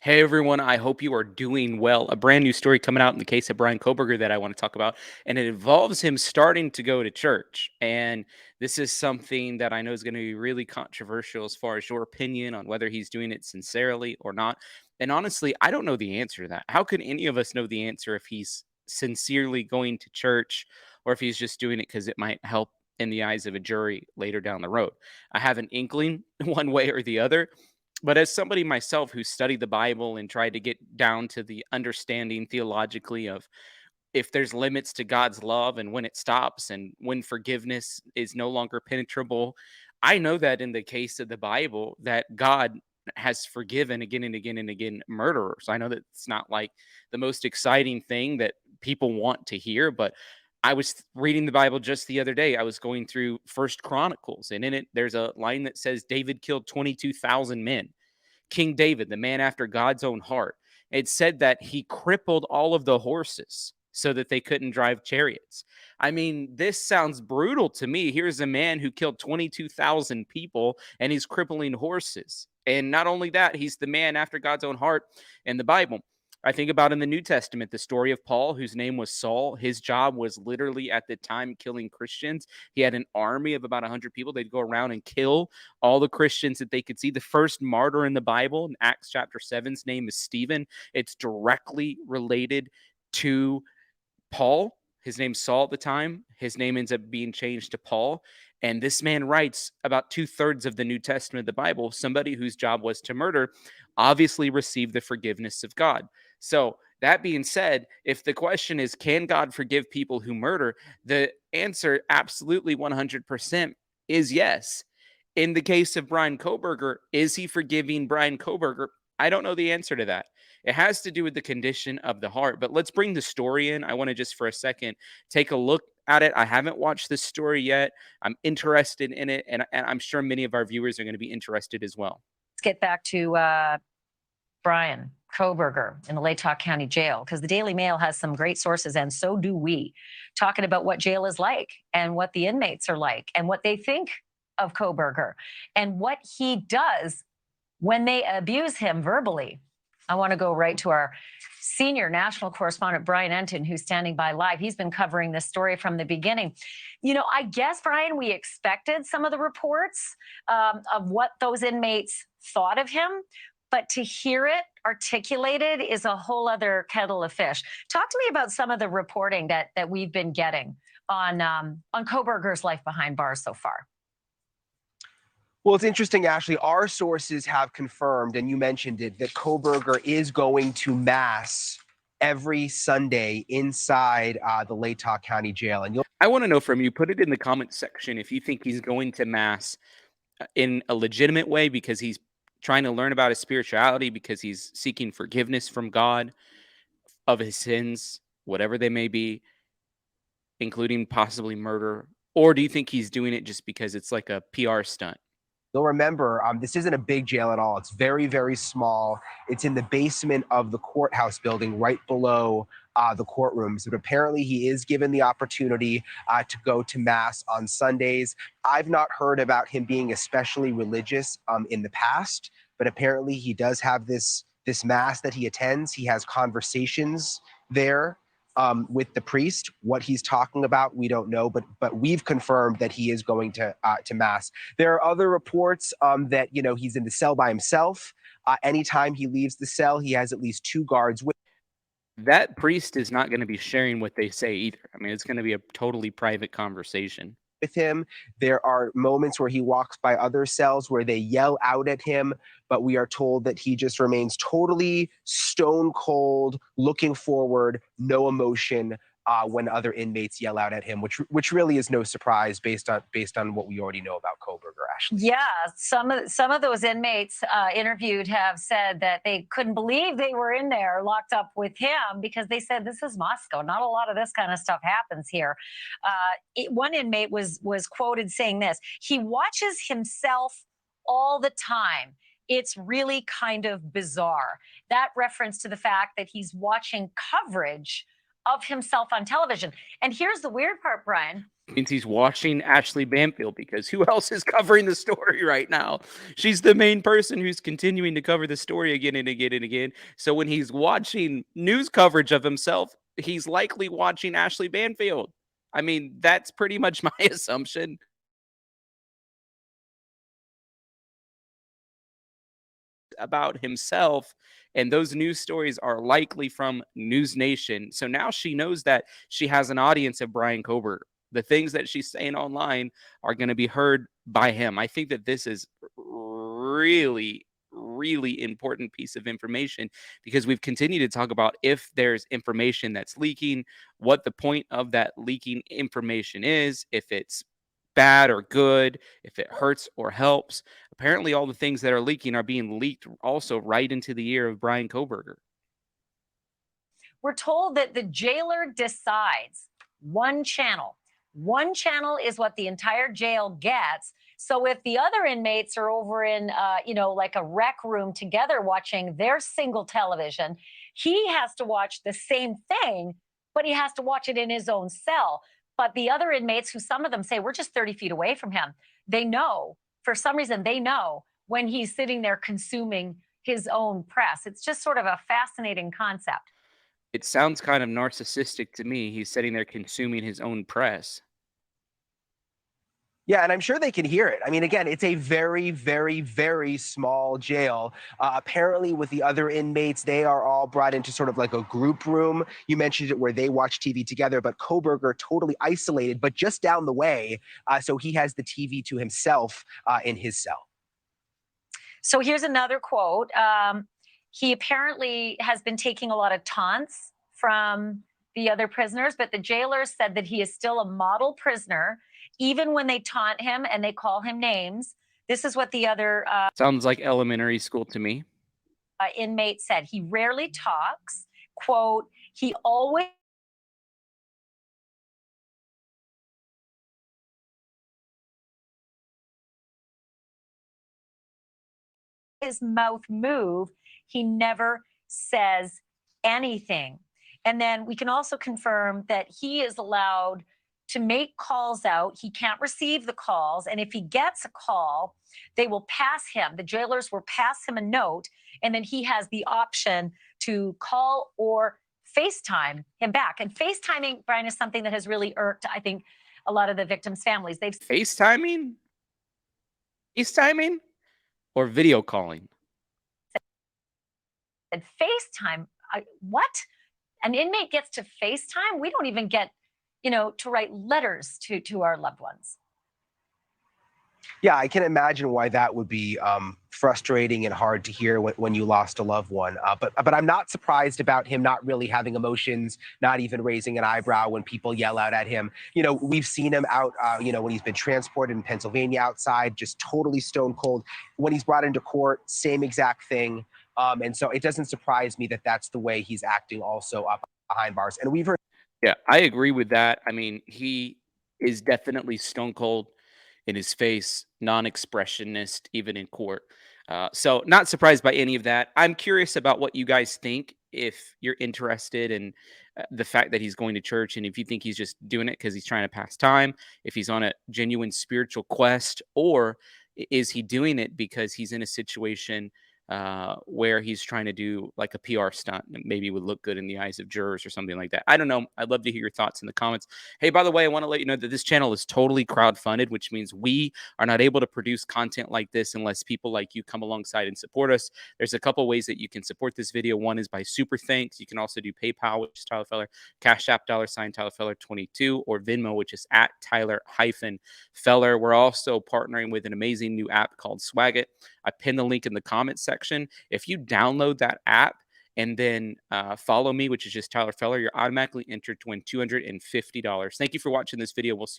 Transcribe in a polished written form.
Hey everyone, I hope you are doing well. A brand new story coming out in the case of Bryan Kohberger that I want to talk about, and it involves him starting to go to church. And this is something that I know is going to be really controversial as far as your opinion on whether he's doing it sincerely or not. And honestly, I don't know the answer to that. How could any of us know the answer if he's sincerely going to church or if he's just doing it because it might help in the eyes of a jury later down the road? I have an inkling one way or the other, but as somebody myself who studied the Bible and tried to get down to the understanding theologically of if there's limits to God's love and when it stops and when forgiveness is no longer penetrable, I know that in the case of the Bible that God has forgiven again and again and again murderers. I know that it's not like the most exciting thing that people want to hear, but I was reading the Bible just the other day. I was going through First Chronicles, and in it there's a line that says David killed 22,000 men. King David, the man after God's own heart. It said that he crippled all of the horses so that they couldn't drive chariots. I mean, this sounds brutal to me. Here's a man who killed 22,000 people and he's crippling horses. And not only that, he's the man after God's own heart in the Bible. I think about in the New Testament the story of Paul, whose name was Saul. His job was literally at the time killing Christians. He had an army of about 100 people. They'd go around and kill all the Christians that they could see. The first martyr in the Bible, in Acts chapter 7's name is Stephen. It's directly related to Paul. His name's Saul at the time. His name ends up being changed to Paul. And this man writes about two-thirds of the New Testament of the Bible. Somebody whose job was to murder obviously received the forgiveness of God. So, that being said, if the question is, can God forgive people who murder? The answer, absolutely 100%, is yes. In the case of Bryan Kohberger, is he forgiving Bryan Kohberger? I don't know the answer to that. It has to do with the condition of the heart. But let's bring the story in. I want to just for a second take a look at it. I haven't watched this story yet. I'm interested in it, and I'm sure many of our viewers are going to be interested as well. Let's get back to Bryan Kohberger in the Latah County Jail, because the Daily Mail has some great sources, and so do we, talking about what jail is like and what the inmates are like and what they think of Kohberger and what he does when they abuse him verbally. I want to go right to our senior national correspondent, Bryan Enton, who's standing by live. He's been covering this story from the beginning. You know, I guess, Bryan, we expected some of the reports of what those inmates thought of him, but to hear it articulated is a whole other kettle of fish. Talk to me about some of the reporting that we've been getting on Kohberger's life behind bars so far. Well, it's interesting, Ashley. Our sources have confirmed, and you mentioned it, that Kohberger is going to Mass every Sunday inside the Latah County Jail. And I want to know from you, put it in the comment section if you think he's going to Mass in a legitimate way because he's trying to learn about his spirituality, because he's seeking forgiveness from God of his sins, whatever they may be, including possibly murder. Or do you think he's doing it just because it's like a PR stunt? you'll remember, this isn't a big jail at all. It's very, very small. It's in the basement of the courthouse building, right below the courtrooms. But apparently, he is given the opportunity to go to Mass on Sundays. I've not heard about him being especially religious in the past, but apparently, he does have this Mass that he attends. He has conversations there with the priest. What he's talking about, we don't know, but we've confirmed that he is going to Mass. There are other reports that he's in the cell by himself. Anytime he leaves the cell, he has at least two guards with. That priest is not going to be sharing what they say either. I mean, it's going to be a totally private conversation. With him. There are moments where he walks by other cells where they yell out at him, but we are told that he just remains totally stone cold, looking forward, no emotion when other inmates yell out at him, which really is no surprise based on what we already know about Kohberger, Ashley. Yeah, some of those inmates interviewed have said that they couldn't believe they were in there locked up with him because they said this is Moscow. Not a lot of this kind of stuff happens here. One inmate was quoted saying this: "He watches himself all the time. It's really kind of bizarre." That reference to the fact that he's watching coverage of himself on television. And here's the weird part, Bryan. Means he's watching Ashley Banfield because who else is covering the story right now? She's the main person who's continuing to cover the story again and again and again. So when he's watching news coverage of himself, he's likely watching Ashley Banfield. I mean, that's pretty much my assumption. About himself, and those news stories are likely from News Nation. So now she knows that she has an audience of Bryan Kohberger. The things that she's saying online are going to be heard by him. I think that this is really, really important piece of information because we've continued to talk about if there's information that's leaking, what the point of that leaking information is, if it's bad or good, if it hurts or helps. Apparently, all the things that are leaking are being leaked also right into the ear of Bryan Kohberger. We're told that the jailer decides one channel. One channel is what the entire jail gets. So if the other inmates are over in, like a rec room together watching their single television, he has to watch the same thing, but he has to watch it in his own cell. But the other inmates, who some of them say we're just 30 feet away from him, they know, for some reason, they know when he's sitting there consuming his own press. It's just sort of a fascinating concept. It sounds kind of narcissistic to me. He's sitting there consuming his own press. Yeah, and I'm sure they can hear it. I mean, again, it's a very, very, very small jail. Apparently, with the other inmates, they are all brought into sort of like a group room. You mentioned it where they watch TV together, but Kohberger totally isolated, but just down the way. So he has the TV to himself in his cell. So here's another quote. He apparently has been taking a lot of taunts from the other prisoners, but the jailers said that he is still a model prisoner, even when they taunt him and they call him names. This is what the other Sounds like elementary school to me. inmate said. He rarely talks. Quote, he always his mouth move, he never says anything. And then we can also confirm that he is allowed to make calls out. He can't receive the calls. And if he gets a call, they will pass him, the jailers will pass him a note. And then he has the option to call or FaceTime him back. And FaceTiming, Brian, is something that has really irked, I think, a lot of the victims' families. They've FaceTiming? FaceTiming? Or video calling? said, FaceTime? What? An inmate gets to FaceTime? We don't even get, to write letters to our loved ones. Yeah, I can imagine why that would be frustrating and hard to hear when you lost a loved one. But I'm not surprised about him not really having emotions, not even raising an eyebrow when people yell out at him. We've seen him out, when he's been transported in Pennsylvania outside, just totally stone cold. When he's brought into court, same exact thing. And so it doesn't surprise me that that's the way he's acting also up behind bars. And we've heard. Yeah, I agree with that. I mean, he is definitely stone cold in his face, non-expressionist, even in court. So not surprised by any of that. I'm curious about what you guys think. If you're interested in the fact that he's going to church, and if you think he's just doing it because he's trying to pass time, if he's on a genuine spiritual quest, or is he doing it because he's in a situation where he's trying to do like a PR stunt and maybe would look good in the eyes of jurors or something like that. I don't know. I'd love to hear your thoughts in the comments. Hey, by the way, I want to let you know that this channel is totally crowdfunded, which means we are not able to produce content like this unless people like you come alongside and support us. There's a couple ways that you can support this video. One is by super thanks. You can also do PayPal, which is Tyler Feller, Cash App, $ Tyler Feller 22, or Venmo, which is at Tyler-Feller. We're also partnering with an amazing new app called Swagit. I pinned the link in the comments section. If you download that app and then follow me, which is just Tyler Feller, you're automatically entered to win $250. Thank you for watching this video. We'll see you.